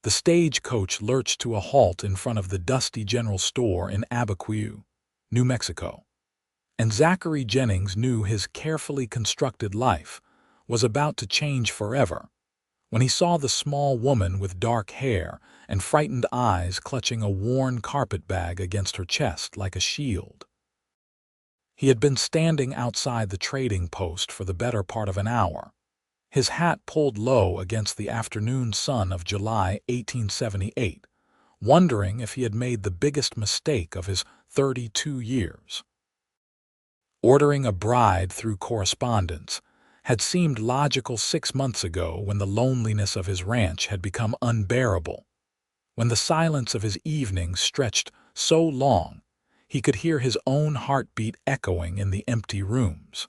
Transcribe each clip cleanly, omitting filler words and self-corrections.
The stagecoach lurched to a halt in front of the dusty general store in Abiquiu, New Mexico. And Zachary Jennings knew his carefully constructed life was about to change forever when he saw the small woman with dark hair and frightened eyes clutching a worn carpet bag against her chest like a shield. He had been standing outside the trading post for the better part of an hour, his hat pulled low against the afternoon sun of July 1878, wondering if he had made the biggest mistake of his 32 years. Ordering a bride through correspondence had seemed logical 6 months ago when the loneliness of his ranch had become unbearable, when the silence of his evenings stretched so long he could hear his own heartbeat echoing in the empty rooms.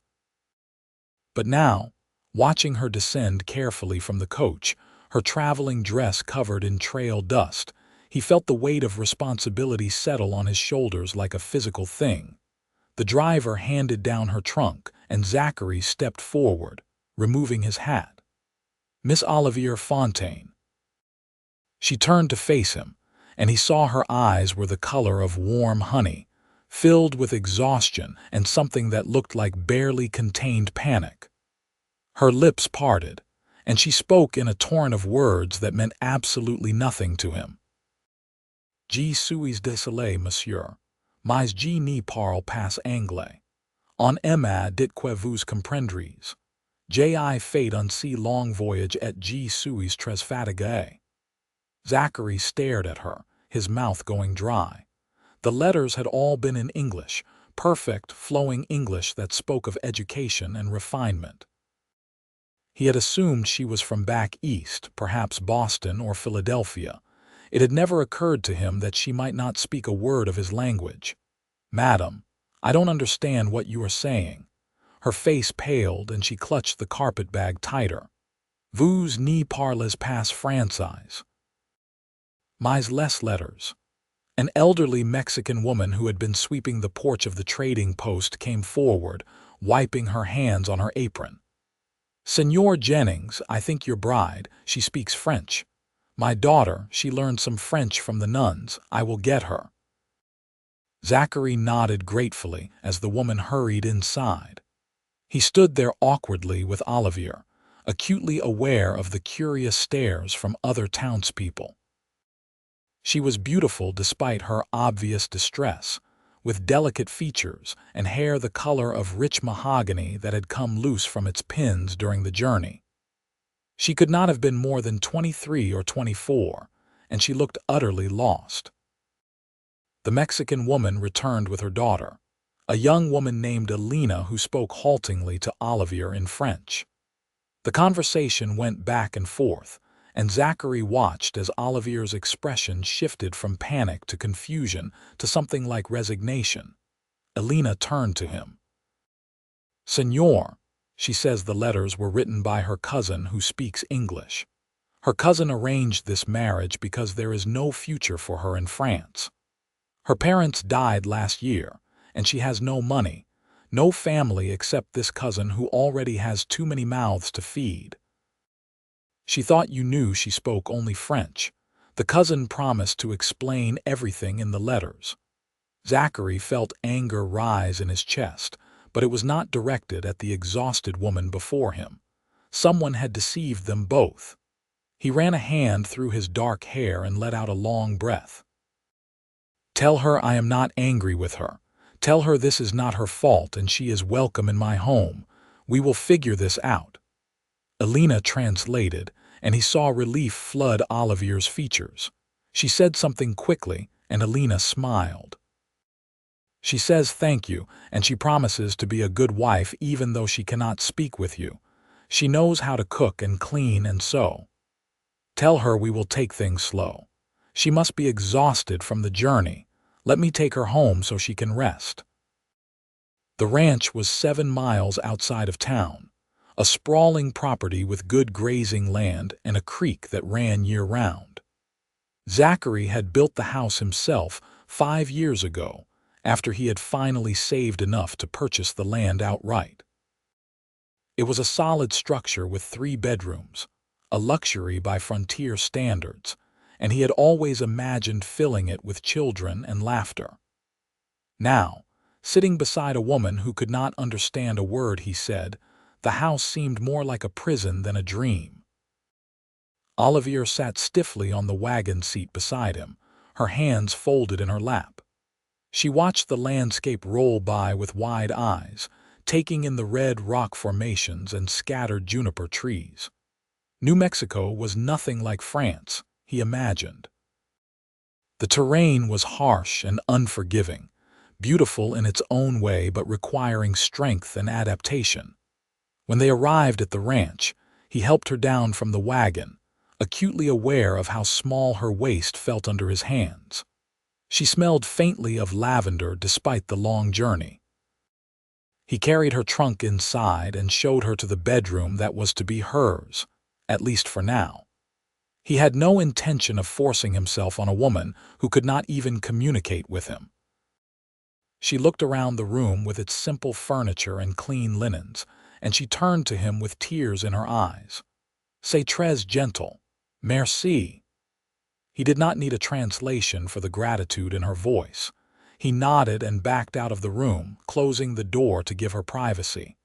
But now, watching her descend carefully from the coach, her traveling dress covered in trail dust, he felt the weight of responsibility settle on his shoulders like a physical thing. The driver handed down her trunk, and Zachary stepped forward, removing his hat. "Miss Olivier Fontaine." She turned to face him, and he saw her eyes were the color of warm honey, filled with exhaustion and something that looked like barely contained panic. Her lips parted, and she spoke in a torrent of words that meant absolutely nothing to him. "Je suis désolé, monsieur, mais je ne parle pas anglais. On m'a dit que vous comprendriez. J'ai fait un si long voyage et je suis très fatigué." Zachary stared at her, his mouth going dry. The letters had all been in English, perfect, flowing English that spoke of education and refinement. He had assumed she was from back east, perhaps Boston or Philadelphia. It had never occurred to him that she might not speak a word of his language. "Madam, I don't understand what you are saying." Her face paled and she clutched the carpet bag tighter. "Vous ne parlez pas français." "Mais les letters." An elderly Mexican woman who had been sweeping the porch of the trading post came forward, wiping her hands on her apron. "Senor Jennings, I think your bride, she speaks French. My daughter, she learned some French from the nuns. I will get her." Zachary nodded gratefully as the woman hurried inside. He stood there awkwardly with Olivier, acutely aware of the curious stares from other townspeople. She was beautiful despite her obvious distress, with delicate features and hair the color of rich mahogany that had come loose from its pins during the journey. She could not have been more than 23 or 24, and she looked utterly lost. The Mexican woman returned with her daughter, a young woman named Elena who spoke haltingly to Olivier in French. The conversation went back and forth, and Zachary watched as Olivier's expression shifted from panic to confusion to something like resignation. Elena turned to him. "Senor," she says the letters were written by her cousin who speaks English. Her cousin arranged this marriage because there is no future for her in France. Her parents died last year, and she has no money, no family except this cousin who already has too many mouths to feed. She thought you knew she spoke only French. The cousin promised to explain everything in the letters. Zachary felt anger rise in his chest, but it was not directed at the exhausted woman before him. Someone had deceived them both. He ran a hand through his dark hair and let out a long breath. "Tell her I am not angry with her. Tell her this is not her fault and she is welcome in my home. We will figure this out." Elena translated, and he saw relief flood Olivier's features. She said something quickly, and Elena smiled. "She says thank you, and she promises to be a good wife even though she cannot speak with you. She knows how to cook and clean and sew. Tell her we will take things slow. She must be exhausted from the journey. Let me take her home so she can rest." The ranch was 7 miles outside of town, a sprawling property with good grazing land and a creek that ran year-round. Zachary had built the house himself 5 years ago, after he had finally saved enough to purchase the land outright. It was a solid structure with 3 bedrooms, a luxury by frontier standards, and he had always imagined filling it with children and laughter. Now, sitting beside a woman who could not understand a word he said, the house seemed more like a prison than a dream. Olivier sat stiffly on the wagon seat beside him, her hands folded in her lap. She watched the landscape roll by with wide eyes, taking in the red rock formations and scattered juniper trees. New Mexico was nothing like France, he imagined. The terrain was harsh and unforgiving, beautiful in its own way but requiring strength and adaptation. When they arrived at the ranch, he helped her down from the wagon, acutely aware of how small her waist felt under his hands. She smelled faintly of lavender despite the long journey. He carried her trunk inside and showed her to the bedroom that was to be hers, at least for now. He had no intention of forcing himself on a woman who could not even communicate with him. She looked around the room with its simple furniture and clean linens, and she turned to him with tears in her eyes. "C'est très gentle. Merci." He did not need a translation for the gratitude in her voice. He nodded and backed out of the room, closing the door to give her privacy.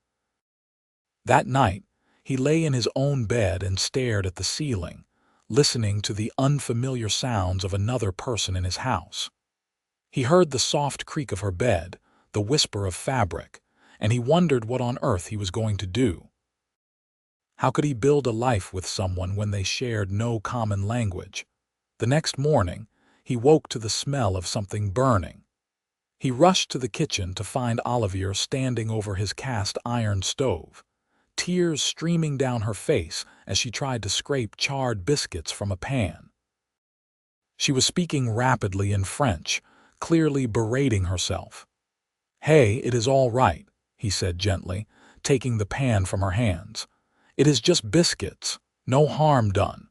That night, he lay in his own bed and stared at the ceiling, listening to the unfamiliar sounds of another person in his house. He heard the soft creak of her bed, the whisper of fabric, and he wondered what on earth he was going to do. How could he build a life with someone when they shared no common language? The next morning, he woke to the smell of something burning. He rushed to the kitchen to find Olivier standing over his cast iron stove, tears streaming down her face as she tried to scrape charred biscuits from a pan. She was speaking rapidly in French, clearly berating herself. "Hey, it is all right," he said gently, taking the pan from her hands. "It is just biscuits, no harm done."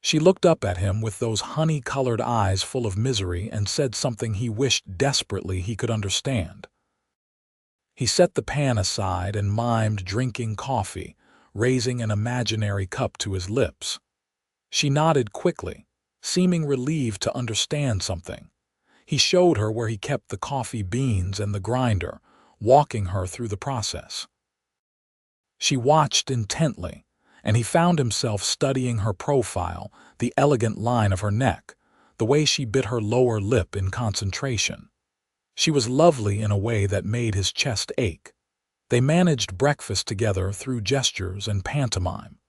She looked up at him with those honey-colored eyes full of misery and said something he wished desperately he could understand. He set the pan aside and mimed drinking coffee, raising an imaginary cup to his lips. She nodded quickly, seeming relieved to understand something. He showed her where he kept the coffee beans and the grinder, walking her through the process. She watched intently, and he found himself studying her profile, the elegant line of her neck, the way she bit her lower lip in concentration. She was lovely in a way that made his chest ache. They managed breakfast together through gestures and pantomime.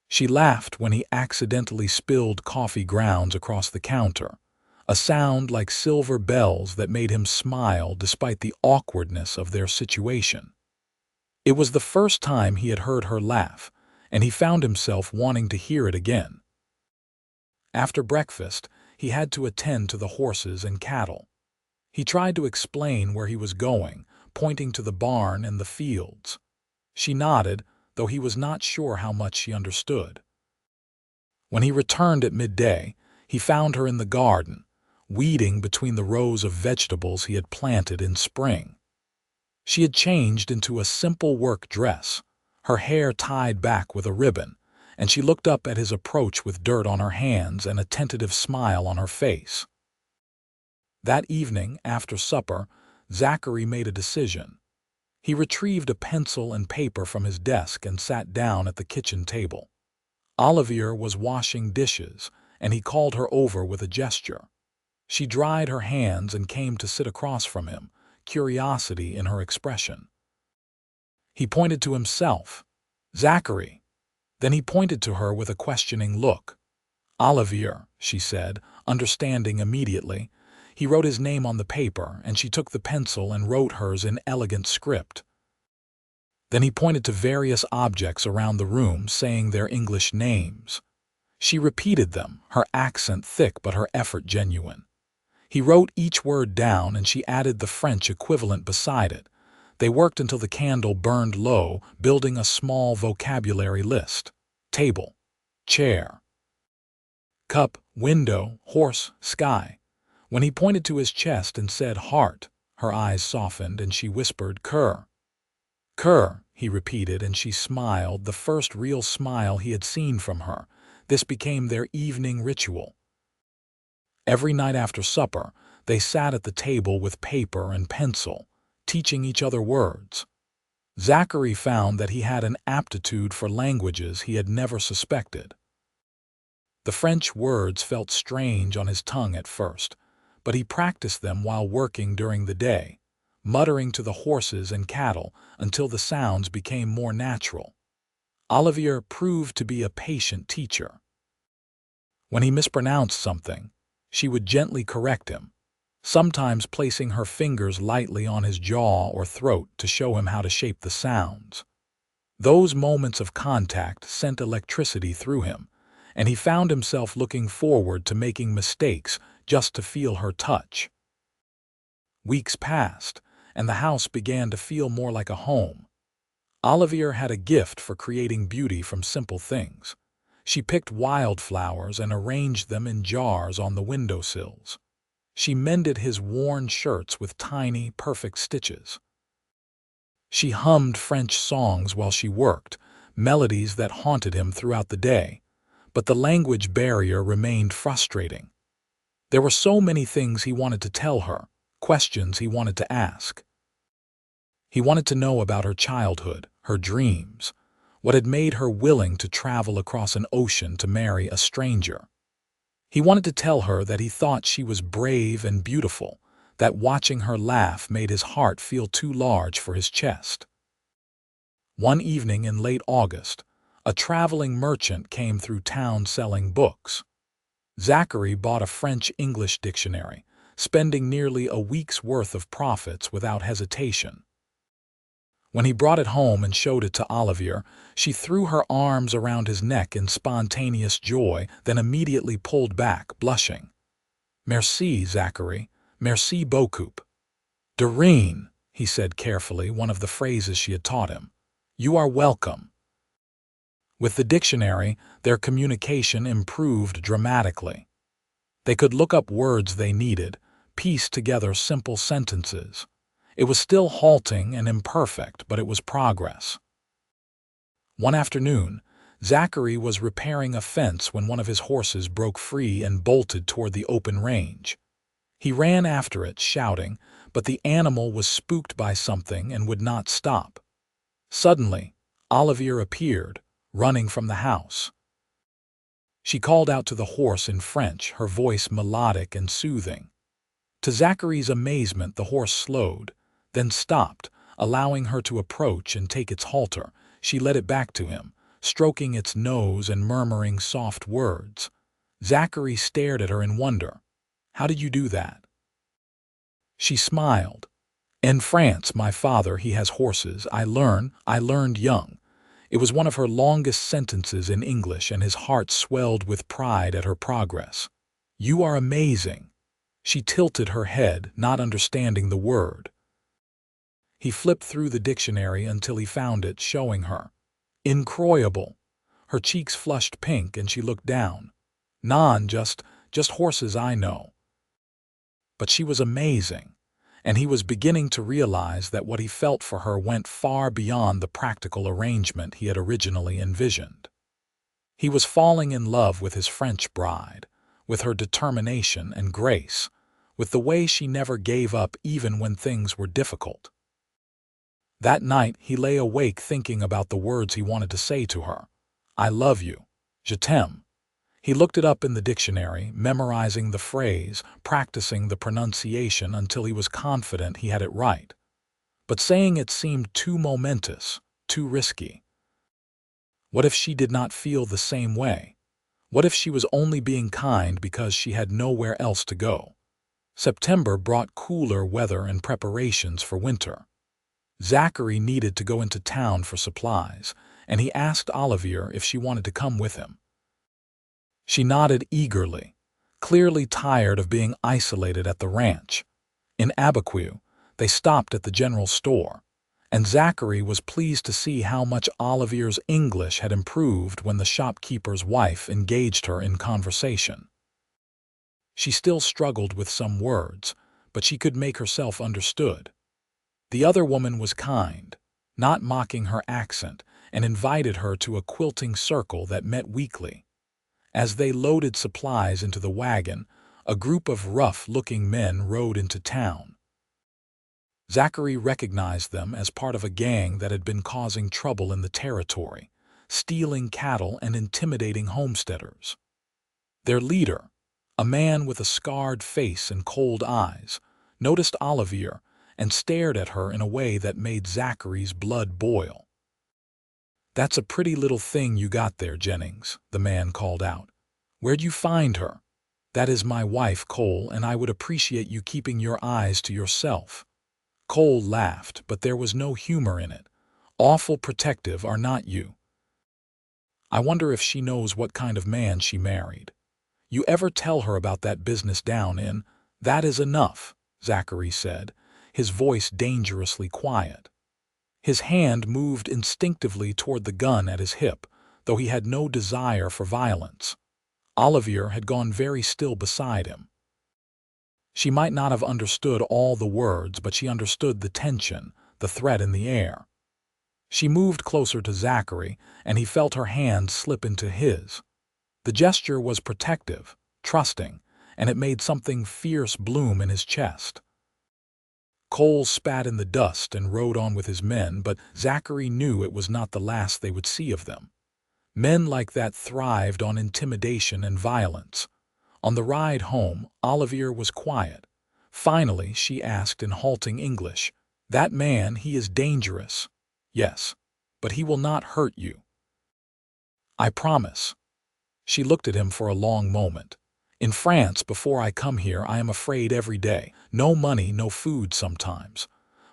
She laughed when he accidentally spilled coffee grounds across the counter, a sound like silver bells that made him smile despite the awkwardness of their situation. It was the first time he had heard her laugh, and he found himself wanting to hear it again. After breakfast, he had to attend to the horses and cattle. He tried to explain where he was going, pointing to the barn and the fields. She nodded, though he was not sure how much she understood. When he returned at midday, he found her in the garden, weeding between the rows of vegetables he had planted in spring. She had changed into a simple work dress, her hair tied back with a ribbon, and she looked up at his approach with dirt on her hands and a tentative smile on her face. That evening, after supper, Zachary made a decision. He retrieved a pencil and paper from his desk and sat down at the kitchen table. Olivier was washing dishes, and he called her over with a gesture. She dried her hands and came to sit across from him, curiosity in her expression. He pointed to himself. "Zachary." Then he pointed to her with a questioning look. "Olivier," she said, understanding immediately. He wrote his name on the paper, and she took the pencil and wrote hers in elegant script. Then he pointed to various objects around the room, saying their English names. She repeated them, her accent thick but her effort genuine. He wrote each word down, and she added the French equivalent beside it. They worked until the candle burned low, building a small vocabulary list. Table, chair, cup, window, horse, sky. When he pointed to his chest and said heart, her eyes softened and she whispered cœur. "Cœur," he repeated, and she smiled, the first real smile he had seen from her, This became their evening ritual. Every night after supper, they sat at the table with paper and pencil, teaching each other words. Zachary found that he had an aptitude for languages he had never suspected. The French words felt strange on his tongue at first, but he practiced them while working during the day, muttering to the horses and cattle until the sounds became more natural. Olivier proved to be a patient teacher. When he mispronounced something, she would gently correct him, sometimes placing her fingers lightly on his jaw or throat to show him how to shape the sounds. Those moments of contact sent electricity through him, and he found himself looking forward to making mistakes just to feel her touch. Weeks passed, and the house began to feel more like a home. Olivier had a gift for creating beauty from simple things. She picked wildflowers and arranged them in jars on the windowsills. She mended his worn shirts with tiny, perfect stitches. She hummed French songs while she worked, melodies that haunted him throughout the day, but the language barrier remained frustrating. There were so many things he wanted to tell her, questions he wanted to ask. He wanted to know about her childhood, her dreams, what had made her willing to travel across an ocean to marry a stranger. He wanted to tell her that he thought she was brave and beautiful, that watching her laugh made his heart feel too large for his chest. One evening in late August, a traveling merchant came through town selling books. Zachary bought a French-English dictionary, spending nearly a week's worth of profits without hesitation. When he brought it home and showed it to Olivier, she threw her arms around his neck in spontaneous joy, then immediately pulled back, blushing. "Merci, Zachary. Merci beaucoup." "Doreen," he said carefully, one of the phrases she had taught him. "You are welcome." With the dictionary, their communication improved dramatically. They could look up words they needed, piece together simple sentences. It was still halting and imperfect, but it was progress. One afternoon, Zachary was repairing a fence when one of his horses broke free and bolted toward the open range. He ran after it, shouting, but the animal was spooked by something and would not stop. Suddenly, Olivier appeared, running from the house. She called out to the horse in French, her voice melodic and soothing. To Zachary's amazement, the horse slowed, then stopped, allowing her to approach and take its halter. She led it back to him, stroking its nose and murmuring soft words. Zachary stared at her in wonder. "How did you do that?" She smiled. "In France, my father, he has horses. I learned young." It was one of her longest sentences in English, and his heart swelled with pride at her progress. "You are amazing." She tilted her head, not understanding the word. He flipped through the dictionary until he found it, showing her. "Incroyable." Her cheeks flushed pink and she looked down. "Non, just horses, I know." But she was amazing, and he was beginning to realize that what he felt for her went far beyond the practical arrangement he had originally envisioned. He was falling in love with his French bride, with her determination and grace, with the way she never gave up even when things were difficult. That night, he lay awake thinking about the words he wanted to say to her. "I love you. Je t'aime." He looked it up in the dictionary, memorizing the phrase, practicing the pronunciation until he was confident he had it right. But saying it seemed too momentous, too risky. What if she did not feel the same way? What if she was only being kind because she had nowhere else to go? September brought cooler weather and preparations for winter. Zachary needed to go into town for supplies, and he asked Olivier if she wanted to come with him. She nodded eagerly, clearly tired of being isolated at the ranch. In Abiquiu, they stopped at the general store, and Zachary was pleased to see how much Olivier's English had improved when the shopkeeper's wife engaged her in conversation. She still struggled with some words, but she could make herself understood. The other woman was kind, not mocking her accent, and invited her to a quilting circle that met weekly. As they loaded supplies into the wagon, a group of rough-looking men rode into town. Zachary recognized them as part of a gang that had been causing trouble in the territory, stealing cattle and intimidating homesteaders. Their leader, a man with a scarred face and cold eyes, noticed Olivier and stared at her in a way that made Zachary's blood boil. "That's a pretty little thing you got there, Jennings," the man called out. "Where'd you find her?" "That is my wife, Cole, and I would appreciate you keeping your eyes to yourself." Cole laughed, but there was no humor in it. "Awful protective, are not you? I wonder if she knows what kind of man she married. You ever tell her about that business down in—" "That is enough," Zachary said, his voice dangerously quiet. His hand moved instinctively toward the gun at his hip, though he had no desire for violence. Olivier had gone very still beside him. She might not have understood all the words, but she understood the tension, the threat in the air. She moved closer to Zachary, and he felt her hand slip into his. The gesture was protective, trusting, and it made something fierce bloom in his chest. Cole spat in the dust and rode on with his men, but Zachary knew it was not the last they would see of them. Men like that thrived on intimidation and violence. On the ride home, Olivier was quiet. Finally, she asked in halting English, "That man, he is dangerous." "Yes, but he will not hurt you." "I promise." She looked at him for a long moment. "In France, before I come here, I am afraid every day. No money, no food sometimes.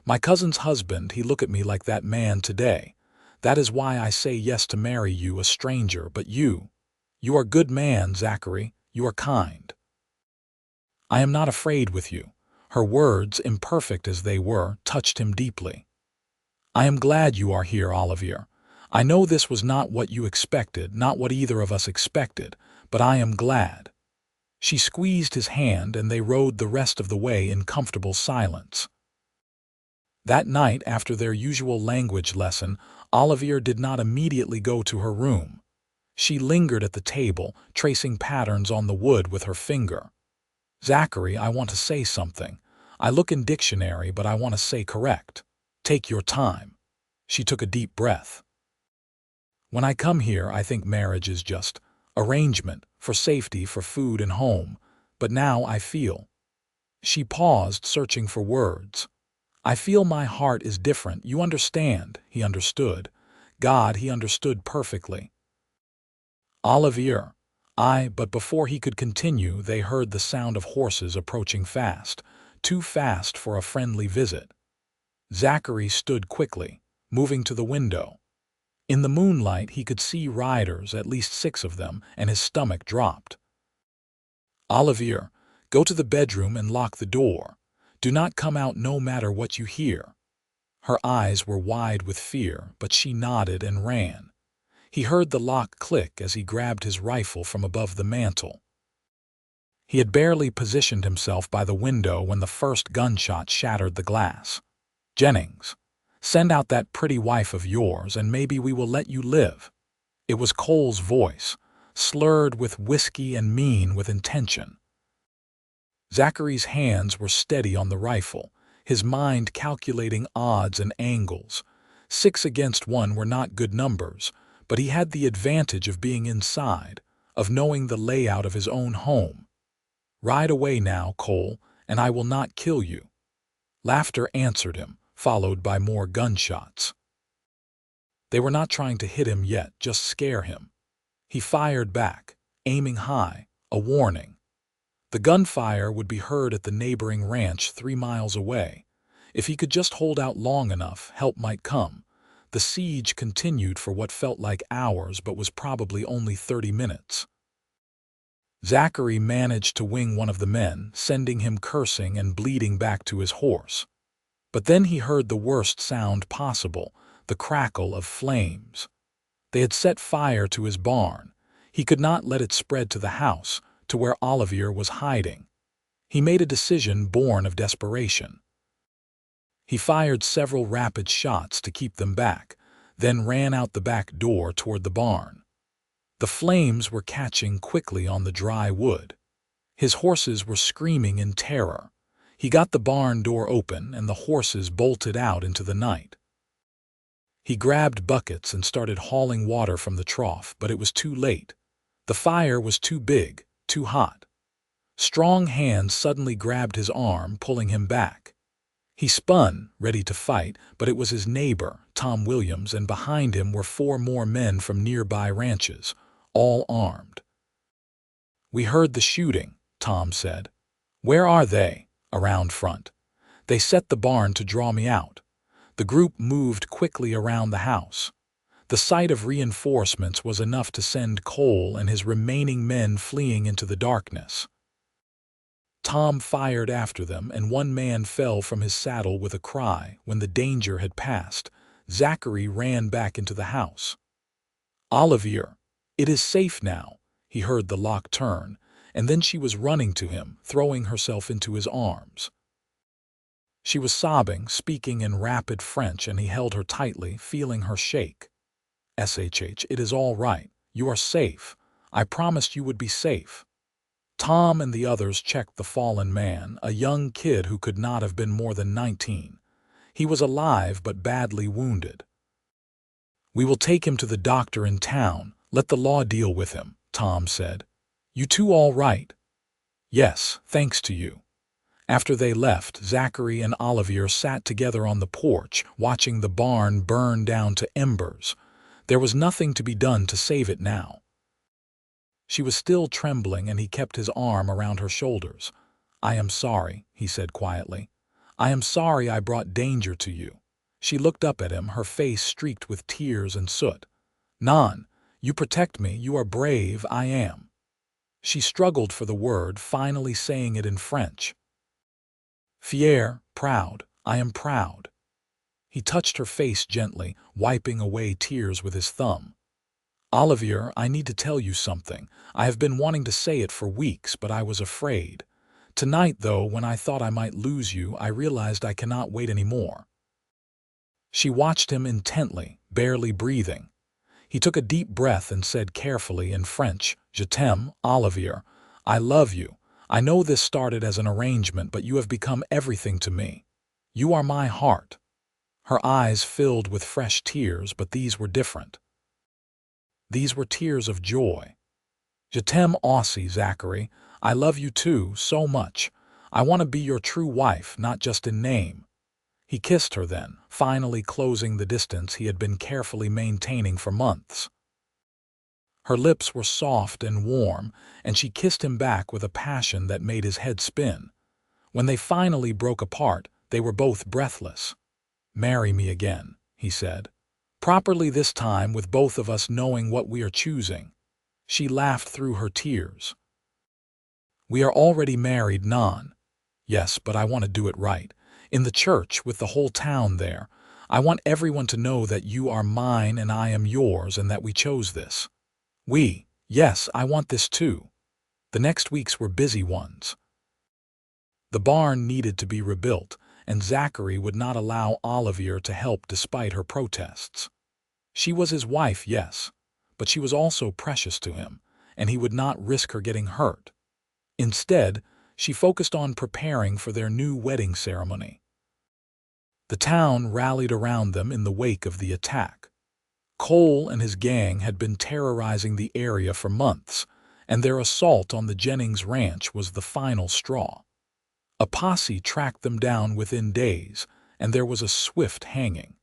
My cousin's husband, he look at me like that man today. That is why I say yes to marry you, a stranger, but you are good man, Zachary. You are kind. I am not afraid with you." Her words, imperfect as they were, touched him deeply. "I am glad you are here, Olivier. I know this was not what you expected, not what either of us expected, but I am glad." She squeezed his hand, and they rode the rest of the way in comfortable silence. That night, after their usual language lesson, Olivier did not immediately go to her room. She lingered at the table, tracing patterns on the wood with her finger. "Zachary, I want to say something. I look in dictionary, but I want to say correct. Take your time." She took a deep breath. "When I come here, I think marriage is just arrangement, for safety, for food and home. But now I feel—" She paused, searching for words. "I feel my heart is different. You understand." He understood. God, he understood perfectly. "Olivier, but before he could continue, they heard the sound of horses approaching fast, too fast for a friendly visit. Zachary stood quickly, moving to the window. In the moonlight, he could see riders, at least 6 of them, and his stomach dropped. "Olivier, go to the bedroom and lock the door. Do not come out no matter what you hear." Her eyes were wide with fear, but she nodded and ran. He heard the lock click as he grabbed his rifle from above the mantel. He had barely positioned himself by the window when the first gunshot shattered the glass. "Jennings, send out that pretty wife of yours, and maybe we will let you live." It was Cole's voice, slurred with whiskey and mean with intention. Zachary's hands were steady on the rifle, his mind calculating odds and angles. 6 against 1 were not good numbers, but he had the advantage of being inside, of knowing the layout of his own home. "Ride away now, Cole, and I will not kill you." Laughter answered him, followed by more gunshots. They were not trying to hit him yet, just scare him. He fired back, aiming high, a warning. The gunfire would be heard at the neighboring ranch 3 miles away. If he could just hold out long enough, help might come. The siege continued for what felt like hours, but was probably only 30 minutes. Zachary managed to wing one of the men, sending him cursing and bleeding back to his horse. But then he heard the worst sound possible, the crackle of flames. They had set fire to his barn. He could not let it spread to the house, to where Olivier was hiding. He made a decision born of desperation. He fired several rapid shots to keep them back, then ran out the back door toward the barn. The flames were catching quickly on the dry wood. His horses were screaming in terror. He got the barn door open, and the horses bolted out into the night. He grabbed buckets and started hauling water from the trough, but it was too late. The fire was too big, too hot. Strong hands suddenly grabbed his arm, pulling him back. He spun, ready to fight, but it was his neighbor, Tom Williams, and behind him were 4 more men from nearby ranches, all armed. "We heard the shooting," Tom said. "Where are they?" "Around front. They set the barn to draw me out." The group moved quickly around the house. The sight of reinforcements was enough to send Cole and his remaining men fleeing into the darkness. Tom fired after them, and one man fell from his saddle with a cry. When the danger had passed, Zachary ran back into the house. "Olivier, it is safe now." He heard the lock turn, and then she was running to him, throwing herself into his arms. She was sobbing, speaking in rapid French, and he held her tightly, feeling her shake. "Shh, it is all right. You are safe. I promised you would be safe." Tom and the others checked the fallen man, a young kid who could not have been more than 19. He was alive but badly wounded. "We will take him to the doctor in town. Let the law deal with him," Tom said. "You two all right?" "Yes, thanks to you." After they left, Zachary and Olivier sat together on the porch, watching the barn burn down to embers. There was nothing to be done to save it now. She was still trembling, and he kept his arm around her shoulders. "I am sorry," he said quietly. "I am sorry I brought danger to you." She looked up at him, her face streaked with tears and soot. "Non, you protect me. You are brave. I am." She struggled for the word, finally saying it in French. "Fier, proud. I am proud." He touched her face gently, wiping away tears with his thumb. "Olivier, I need to tell you something. I have been wanting to say it for weeks, but I was afraid. Tonight, though, when I thought I might lose you, I realized I cannot wait any more." She watched him intently, barely breathing. He took a deep breath and said carefully in French, "Je t'aime, Olivier. I love you. I know this started as an arrangement, but you have become everything to me. You are my heart." Her eyes filled with fresh tears, but these were different. These were tears of joy. "Je t'aime aussi, Zachary. I love you too, so much. I want to be your true wife, not just in name." He kissed her then, finally closing the distance he had been carefully maintaining for months. Her lips were soft and warm, and she kissed him back with a passion that made his head spin. When they finally broke apart, they were both breathless. "Marry me again," he said. "Properly this time, with both of us knowing what we are choosing." She laughed through her tears. "We are already married, non." "Yes, but I want to do it right. In the church, with the whole town there. I want everyone to know that you are mine and I am yours, and that we chose this." Yes, I want this too." The next weeks were busy ones. The barn needed to be rebuilt, and Zachary would not allow Olivier to help despite her protests. She was his wife, yes, but she was also precious to him, and he would not risk her getting hurt. Instead, she focused on preparing for their new wedding ceremony. The town rallied around them in the wake of the attack. Cole and his gang had been terrorizing the area for months, and their assault on the Jennings ranch was the final straw. A posse tracked them down within days, and there was a swift hanging.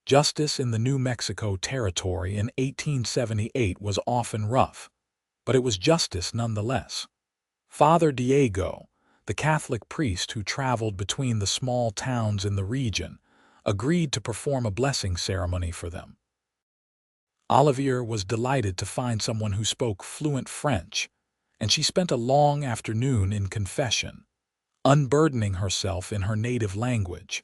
Justice in the New Mexico Territory in 1878 was often rough, but it was justice nonetheless. Father Diego, the Catholic priest who traveled between the small towns in the region, agreed to perform a blessing ceremony for them. Olivier was delighted to find someone who spoke fluent French, and she spent a long afternoon in confession, unburdening herself in her native language.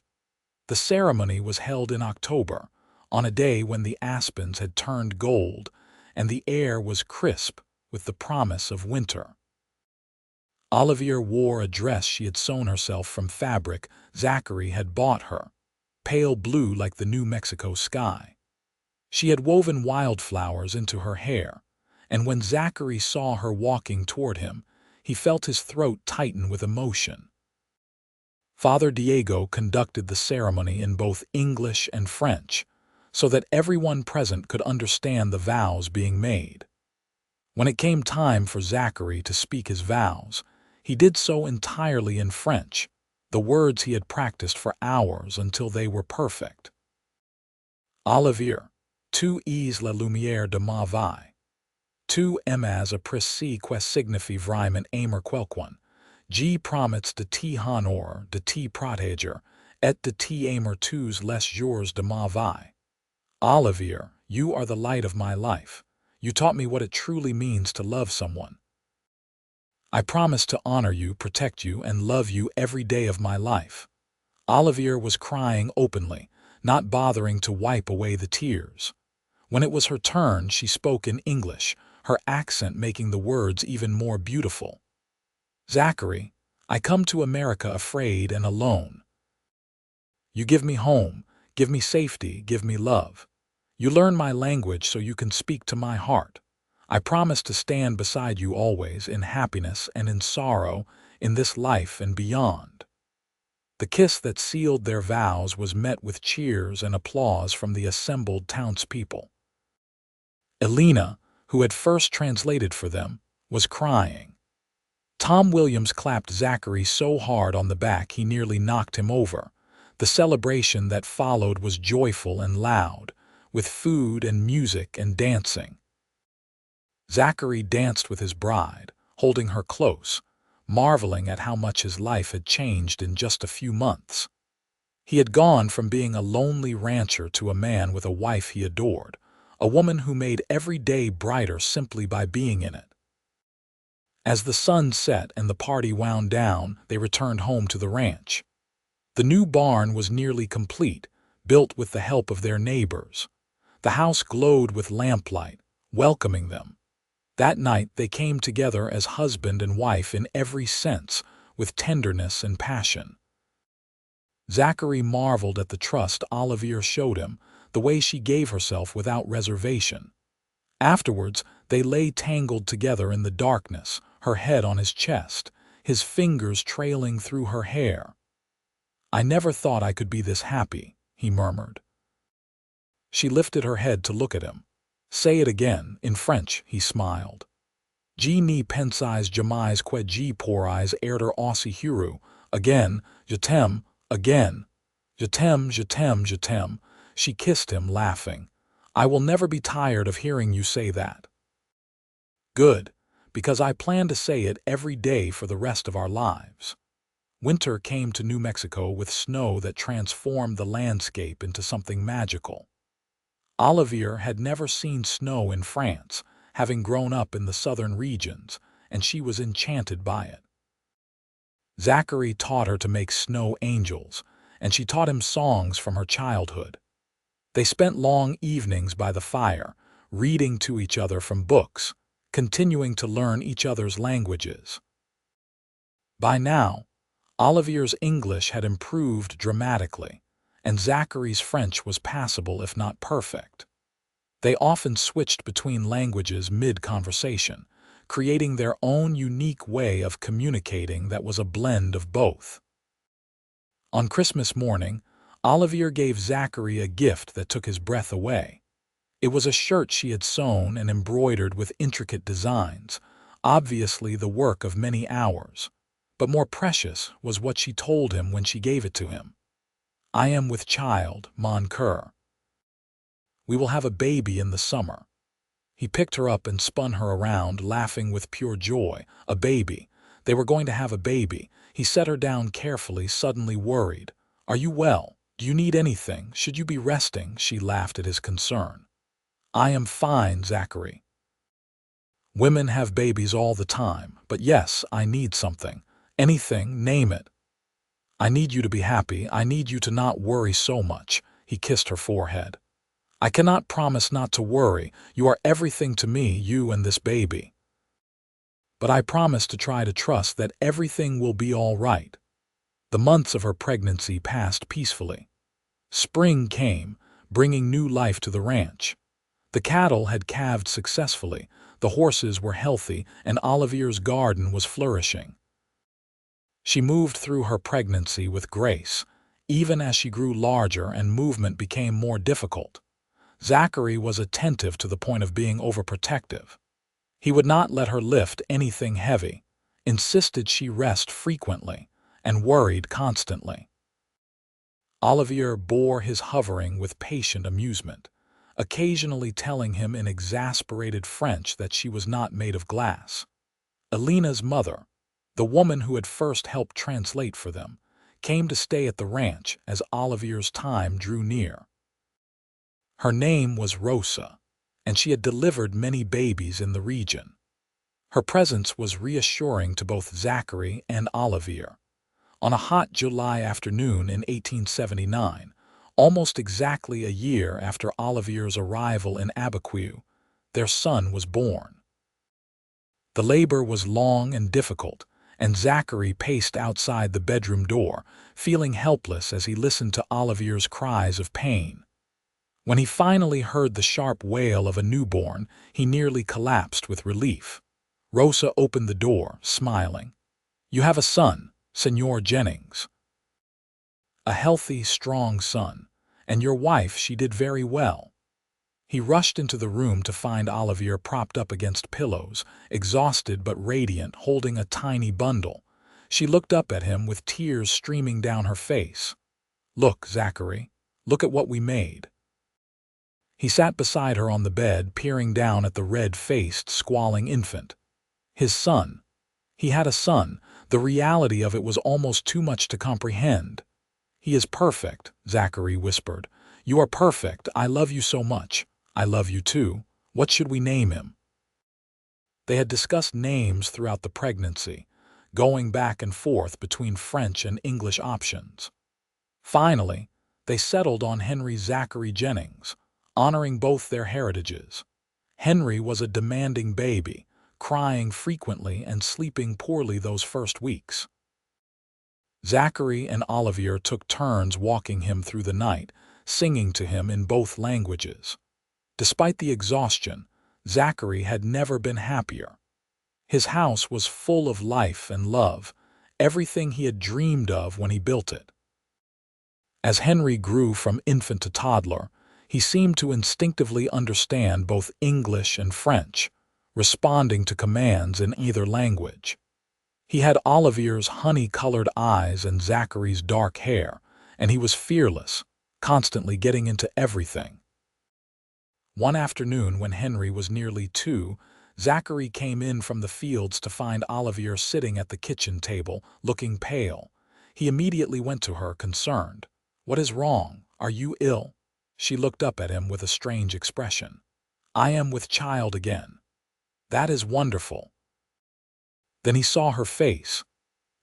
The ceremony was held in October, on a day when the aspens had turned gold and the air was crisp with the promise of winter. Olivier wore a dress she had sewn herself from fabric Zachary had bought her, pale blue like the New Mexico sky. She had woven wildflowers into her hair, and when Zachary saw her walking toward him, he felt his throat tighten with emotion. Father Diego conducted the ceremony in both English and French, so that everyone present could understand the vows being made. When it came time for Zachary to speak his vows, he did so entirely in French, the words he had practiced for hours until they were perfect. Olivier, tu es la lumière de ma vie. Tu m'as appris que signifie vraiment aimer quelqu'un. Je promets de te honor, de te protéger, et de te aimer tous les jours de ma vie. Olivier, you are the light of my life. You taught me what it truly means to love someone. I promise to honor you, protect you, and love you every day of my life. Olivier was crying openly, not bothering to wipe away the tears. When it was her turn, she spoke in English, her accent making the words even more beautiful. Zachary, I come to America afraid and alone. You give me home, give me safety, give me love. You learn my language so you can speak to my heart. I promise to stand beside you always, in happiness and in sorrow, in this life and beyond. The kiss that sealed their vows was met with cheers and applause from the assembled townspeople. Elena, who had first translated for them, was crying. Tom Williams clapped Zachary so hard on the back he nearly knocked him over. The celebration that followed was joyful and loud, with food and music and dancing. Zachary danced with his bride, holding her close, marveling at how much his life had changed in just a few months. He had gone from being a lonely rancher to a man with a wife he adored, a woman who made every day brighter simply by being in it. As the sun set and the party wound down, they returned home to the ranch. The new barn was nearly complete, built with the help of their neighbors. The house glowed with lamplight, welcoming them. That night they came together as husband and wife in every sense, with tenderness and passion. Zachary marveled at the trust Olivier showed him, the way she gave herself without reservation. Afterwards, they lay tangled together in the darkness, her head on his chest, his fingers trailing through her hair. I never thought I could be this happy, he murmured. She lifted her head to look at him. Say it again, in French, he smiled. Je ne pensais jamais que je pourrais être aussi heureux. Again, je t'aime, again. Je t'aime, je t'aime, je t'aime. She kissed him, laughing. I will never be tired of hearing you say that. Good, because I plan to say it every day for the rest of our lives. Winter came to New Mexico with snow that transformed the landscape into something magical. Olivier had never seen snow in France, having grown up in the southern regions, and she was enchanted by it. Zachary taught her to make snow angels, and she taught him songs from her childhood. They spent long evenings by the fire, reading to each other from books, continuing to learn each other's languages. By now, Olivier's English had improved dramatically, and Zachary's French was passable if not perfect. They often switched between languages mid-conversation, creating their own unique way of communicating that was a blend of both. On Christmas morning, Olivier gave Zachary a gift that took his breath away. It was a shirt she had sewn and embroidered with intricate designs, obviously the work of many hours. But more precious was what she told him when she gave it to him. I am with child, mon cœur. We will have a baby in the summer. He picked her up and spun her around, laughing with pure joy. A baby. They were going to have a baby. He set her down carefully, suddenly worried. Are you well? Do you need anything? Should you be resting? She laughed at his concern. I am fine, Zachary. Women have babies all the time, but yes, I need something. Anything, name it. I need you to be happy. I need you to not worry so much. He kissed her forehead. I cannot promise not to worry. You are everything to me, you and this baby. But I promise to try to trust that everything will be all right. The months of her pregnancy passed peacefully. Spring came, bringing new life to the ranch. The cattle had calved successfully, the horses were healthy, and Olivier's garden was flourishing. She moved through her pregnancy with grace, even as she grew larger and movement became more difficult. Zachary was attentive to the point of being overprotective. He would not let her lift anything heavy, insisted she rest frequently, and worried constantly. Olivier bore his hovering with patient amusement, occasionally telling him in exasperated French that she was not made of glass. Elena's mother, the woman who had first helped translate for them, came to stay at the ranch as Olivier's time drew near. Her name was Rosa, and she had delivered many babies in the region. Her presence was reassuring to both Zachary and Olivier. On a hot July afternoon in 1879, almost exactly a year after Olivier's arrival in Abiquiu, their son was born. The labor was long and difficult, and Zachary paced outside the bedroom door, feeling helpless as he listened to Olivier's cries of pain. When he finally heard the sharp wail of a newborn, he nearly collapsed with relief. Rosa opened the door, smiling. "You have a son, Senor Jennings. A healthy, strong son, and your wife, she did very well." He rushed into the room to find Olivier propped up against pillows, exhausted but radiant, holding a tiny bundle. She looked up at him with tears streaming down her face. "Look, Zachary, look at what we made." He sat beside her on the bed, peering down at the red-faced, squalling infant. His son. He had a son. The reality of it was almost too much to comprehend. "He is perfect," Zachary whispered. "You are perfect. I love you so much. I love you too. What should we name him?" They had discussed names throughout the pregnancy, going back and forth between French and English options. Finally, they settled on Henry Zachary Jennings, honoring both their heritages. Henry was a demanding baby, crying frequently and sleeping poorly those first weeks. Zachary and Olivier took turns walking him through the night, singing to him in both languages. Despite the exhaustion, Zachary had never been happier. His house was full of life and love, everything he had dreamed of when he built it. As Henry grew from infant to toddler, he seemed to instinctively understand both English and French, responding to commands in either language. He had Olivier's honey-colored eyes and Zachary's dark hair, and he was fearless, constantly getting into everything. One afternoon when Henry was nearly 2, Zachary came in from the fields to find Olivier sitting at the kitchen table, looking pale. He immediately went to her, concerned. "What is wrong? Are you ill?" She looked up at him with a strange expression. "I am with child again." "That is wonderful." Then he saw her face.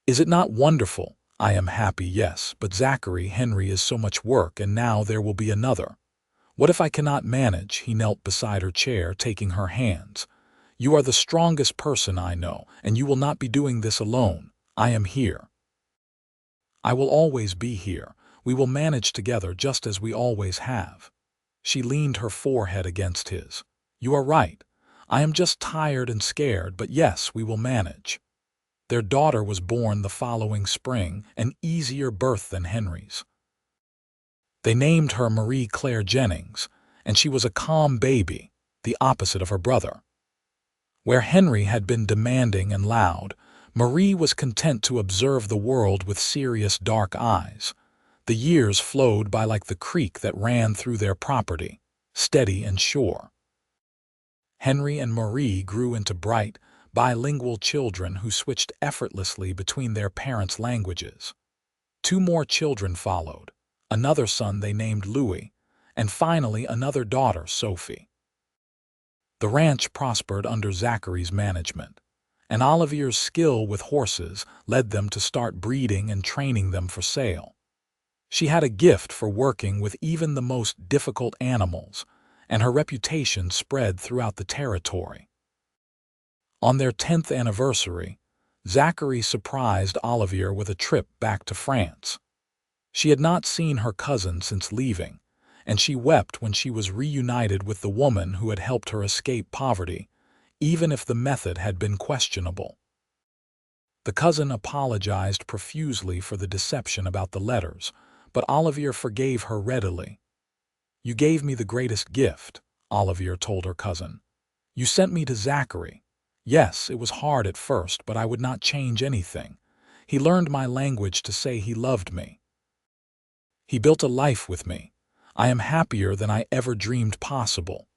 "Is it not wonderful? I am happy, yes, but Zachary, Henry is so much work, and now there will be another. What if I cannot manage?" He knelt beside her chair, taking her hands. "You are the strongest person I know, and you will not be doing this alone. I am here. I will always be here. We will manage together just as we always have." She leaned her forehead against his. "You are right. I am just tired and scared, but yes, we will manage." Their daughter was born the following spring, an easier birth than Henry's. They named her Marie Claire Jennings, and she was a calm baby, the opposite of her brother. Where Henry had been demanding and loud, Marie was content to observe the world with serious dark eyes. The years flowed by like the creek that ran through their property, steady and sure. Henry and Marie grew into bright, bilingual children who switched effortlessly between their parents' languages. 2 more children followed, another son they named Louis, and finally another daughter, Sophie. The ranch prospered under Zachary's management, and Olivier's skill with horses led them to start breeding and training them for sale. She had a gift for working with even the most difficult animals, and her reputation spread throughout the territory. On their 10th anniversary, Zachary surprised Olivier with a trip back to France. She had not seen her cousin since leaving, and she wept when she was reunited with the woman who had helped her escape poverty, even if the method had been questionable. The cousin apologized profusely for the deception about the letters, but Olivier forgave her readily. "You gave me the greatest gift," Olivier told her cousin. "You sent me to Zachary. Yes, it was hard at first, but I would not change anything. He learned my language to say he loved me. He built a life with me. I am happier than I ever dreamed possible."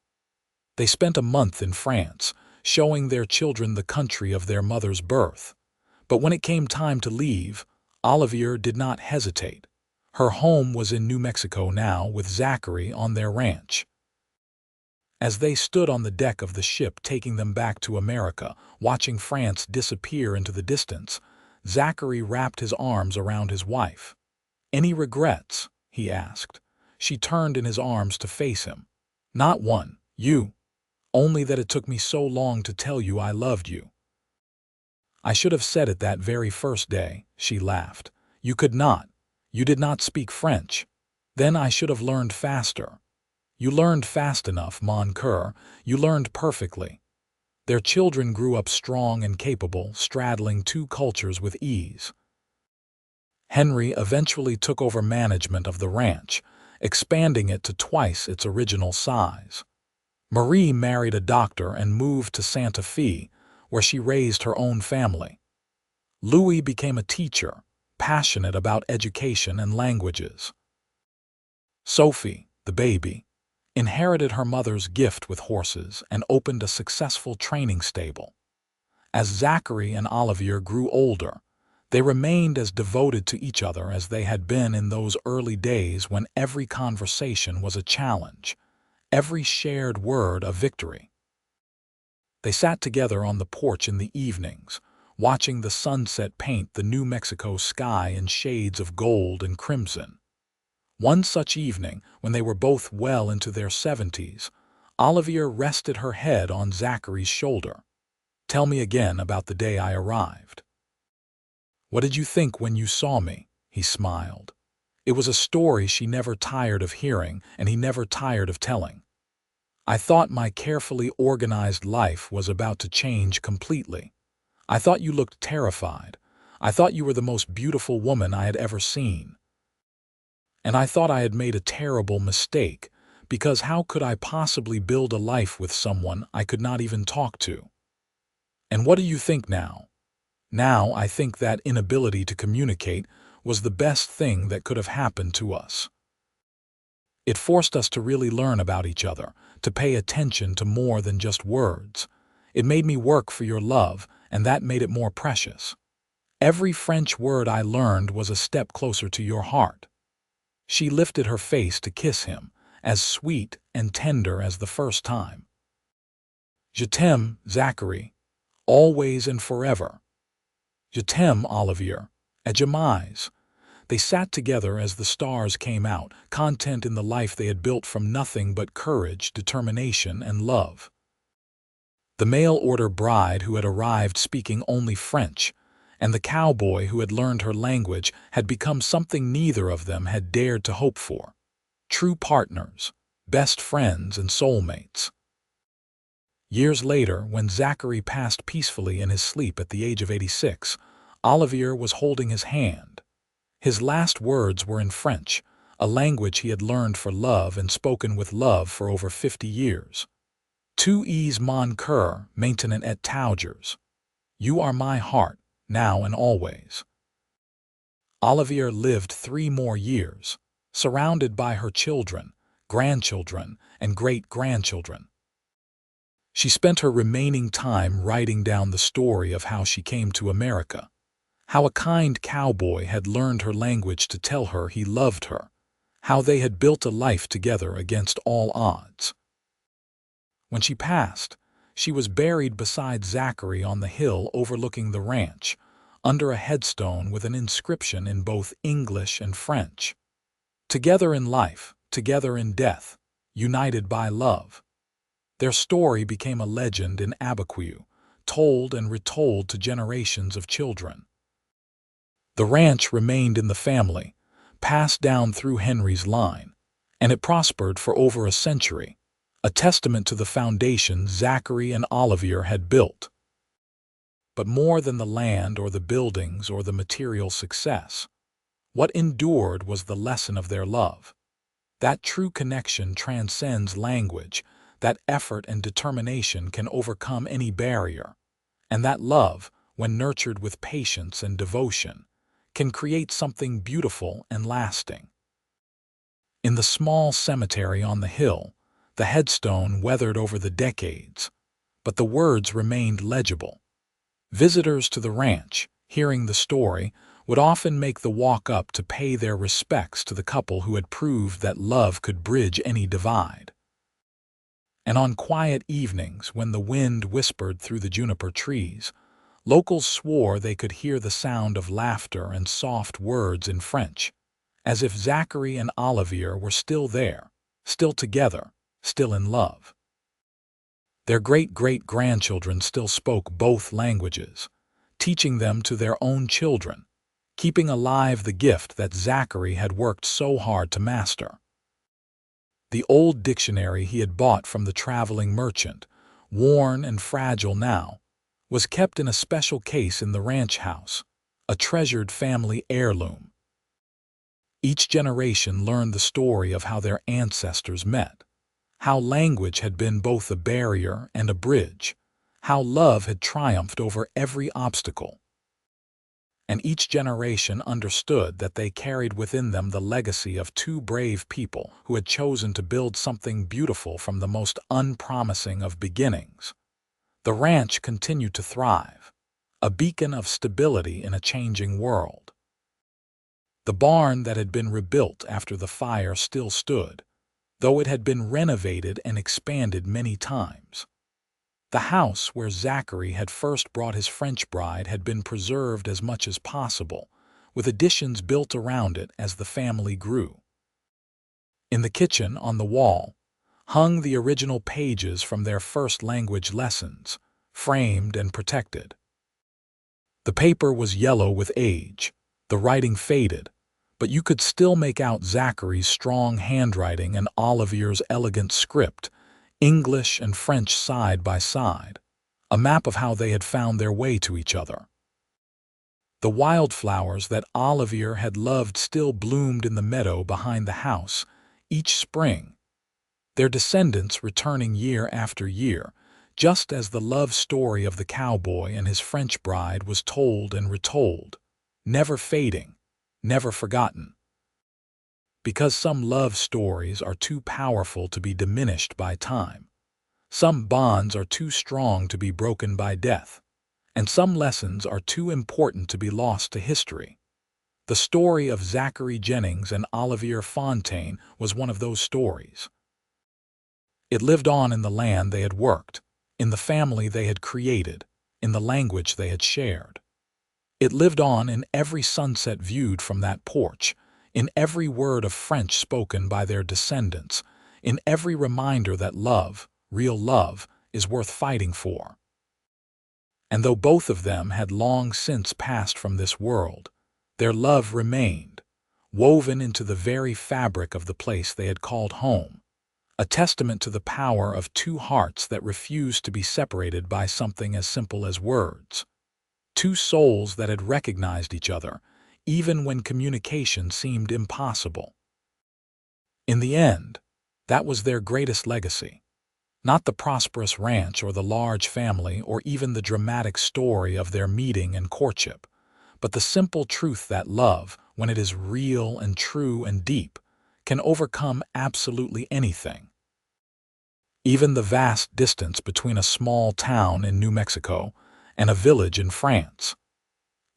They spent a month in France, showing their children the country of their mother's birth. But when it came time to leave, Olivier did not hesitate. Her home was in New Mexico now, with Zachary on their ranch. As they stood on the deck of the ship taking them back to America, watching France disappear into the distance, Zachary wrapped his arms around his wife. "Any regrets?" he asked. She turned in his arms to face him. "Not one. You. Only that it took me so long to tell you I loved you." "I should have said it that very first day," she laughed. "You could not. You did not speak French. Then I should have learned faster." "You learned fast enough, mon cœur. You learned perfectly." Their children grew up strong and capable, straddling two cultures with ease. Henry eventually took over management of the ranch, expanding it to twice its original size. Marie married a doctor and moved to Santa Fe, where she raised her own family. Louis became a teacher, passionate about education and languages. Sophie, the baby, inherited her mother's gift with horses and opened a successful training stable. As Zachary and Olivier grew older, they remained as devoted to each other as they had been in those early days when every conversation was a challenge, every shared word a victory. They sat together on the porch in the evenings, watching the sunset paint the New Mexico sky in shades of gold and crimson. One such evening, when they were both well into their 70s, Olivier rested her head on Zachary's shoulder. "Tell me again about the day I arrived." "What did you think when you saw me?" he smiled. It was a story she never tired of hearing, and he never tired of telling. "I thought my carefully organized life was about to change completely. I thought you looked terrified. I thought you were the most beautiful woman I had ever seen. And I thought I had made a terrible mistake, because how could I possibly build a life with someone I could not even talk to? And what do you think now? Now I think that inability to communicate was the best thing that could have happened to us. It forced us to really learn about each other, to pay attention to more than just words. It made me work for your love, and that made it more precious. Every French word I learned was a step closer to your heart." She lifted her face to kiss him, as sweet and tender as the first time. "Je t'aime, Zachary, always and forever." "Je t'aime, Olivier, à jamais." They sat together as the stars came out, content in the life they had built from nothing but courage, determination, and love. The mail-order bride who had arrived speaking only French, and the cowboy who had learned her language had become something neither of them had dared to hope for. True partners, best friends, and soulmates. Years later, when Zachary passed peacefully in his sleep at the age of 86, Olivier was holding his hand. His last words were in French, a language he had learned for love and spoken with love for over 50 years. "Tu es mon cœur, maintenant et toujours." You are my heart, now and always. Olivier lived 3 more years, surrounded by her children, grandchildren, and great-grandchildren. She spent her remaining time writing down the story of how she came to America, how a kind cowboy had learned her language to tell her he loved her, how they had built a life together against all odds. When she passed, she was buried beside Zachary on the hill overlooking the ranch, under a headstone with an inscription in both English and French. Together in life, together in death, united by love. Their story became a legend in Abiquiu, told and retold to generations of children. The ranch remained in the family, passed down through Henry's line, and it prospered for over a century, a testament to the foundation Zachary and Olivier had built. But more than the land or the buildings or the material success, what endured was the lesson of their love. That true connection transcends language, that effort and determination can overcome any barrier, and that love, when nurtured with patience and devotion, can create something beautiful and lasting. In the small cemetery on the hill, the headstone weathered over the decades, but the words remained legible. Visitors to the ranch, hearing the story, would often make the walk up to pay their respects to the couple who had proved that love could bridge any divide. And on quiet evenings, when the wind whispered through the juniper trees, locals swore they could hear the sound of laughter and soft words in French, as if Zachary and Olivier were still there, still together, still in love. Their great-great-grandchildren still spoke both languages, teaching them to their own children, keeping alive the gift that Zachary had worked so hard to master. The old dictionary he had bought from the traveling merchant, worn and fragile now, was kept in a special case in the ranch house, a treasured family heirloom. Each generation learned the story of how their ancestors met, how language had been both a barrier and a bridge, how love had triumphed over every obstacle. And each generation understood that they carried within them the legacy of two brave people who had chosen to build something beautiful from the most unpromising of beginnings. The ranch continued to thrive, a beacon of stability in a changing world. The barn that had been rebuilt after the fire still stood, though it had been renovated and expanded many times. The house where Zachary had first brought his French bride had been preserved as much as possible, with additions built around it as the family grew. In the kitchen, on the wall, hung the original pages from their first language lessons, framed and protected. The paper was yellow with age, the writing faded, but you could still make out Zachary's strong handwriting and Olivier's elegant script, English and French side by side, a map of how they had found their way to each other. The wildflowers that Olivier had loved still bloomed in the meadow behind the house each spring, their descendants returning year after year, just as the love story of the cowboy and his French bride was told and retold, never fading, never forgotten. Because some love stories are too powerful to be diminished by time, some bonds are too strong to be broken by death, and some lessons are too important to be lost to history. The story of Zachary Jennings and Olivier Fontaine was one of those stories. It lived on in the land they had worked, in the family they had created, in the language they had shared. It lived on in every sunset viewed from that porch, in every word of French spoken by their descendants, in every reminder that love, real love, is worth fighting for. And though both of them had long since passed from this world, their love remained, woven into the very fabric of the place they had called home, a testament to the power of two hearts that refused to be separated by something as simple as words. Two souls that had recognized each other, even when communication seemed impossible. In the end, that was their greatest legacy. Not the prosperous ranch or the large family or even the dramatic story of their meeting and courtship, but the simple truth that love, when it is real and true and deep, can overcome absolutely anything. Even the vast distance between a small town in New Mexico and a village in France.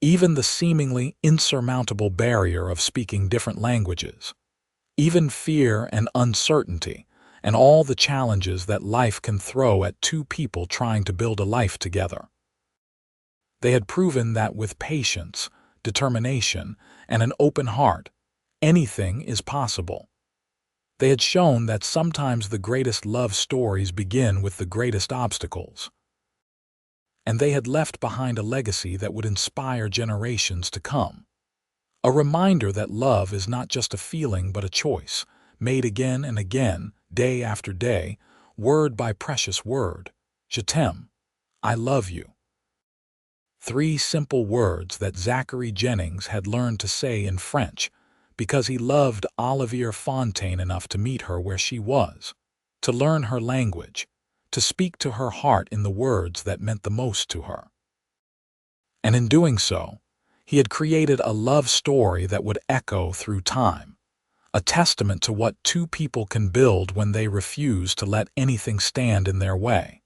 Even the seemingly insurmountable barrier of speaking different languages. Even fear and uncertainty, and all the challenges that life can throw at two people trying to build a life together. They had proven that with patience, determination, and an open heart, anything is possible. They had shown that sometimes the greatest love stories begin with the greatest obstacles. And they had left behind a legacy that would inspire generations to come. A reminder that love is not just a feeling but a choice, made again and again, day after day, word by precious word. Je t'aime. I love you. 3 simple words that Zachary Jennings had learned to say in French because he loved Olivier Fontaine enough to meet her where she was, to learn her language, to speak to her heart in the words that meant the most to her. And in doing so, he had created a love story that would echo through time, a testament to what 2 people can build when they refuse to let anything stand in their way.